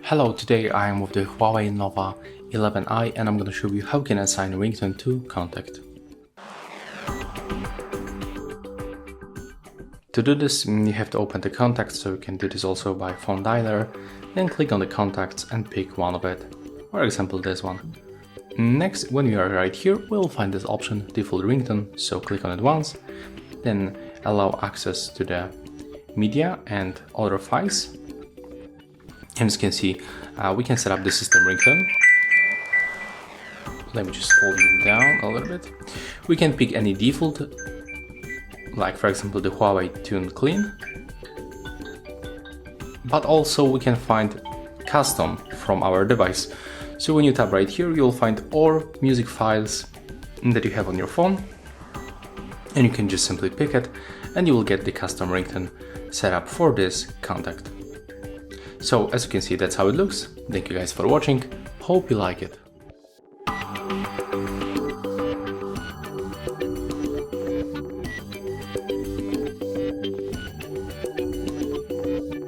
Hello, today I am with the Huawei Nova 11i and I'm going to show you how you can assign a ringtone to contact. To do this, you have to open the contacts, so you can do this also by phone dialer, then click on the contacts and pick one of it, for example this one. Next, when you are right here, we'll find this option, default ringtone, so click on it once, then allow access to the media and other files. And as you can see, we can set up the system ringtone. Let me just fold it down a little bit. We can pick any default, like for example the Huawei Tune Clean. But also we can find custom from our device. So when you tap right here, you'll find all music files that you have on your phone. And you can just simply pick it and you will get the custom ringtone set up for this contact. So as you can see, that's how it looks. Thank you guys for watching. Hope you like it.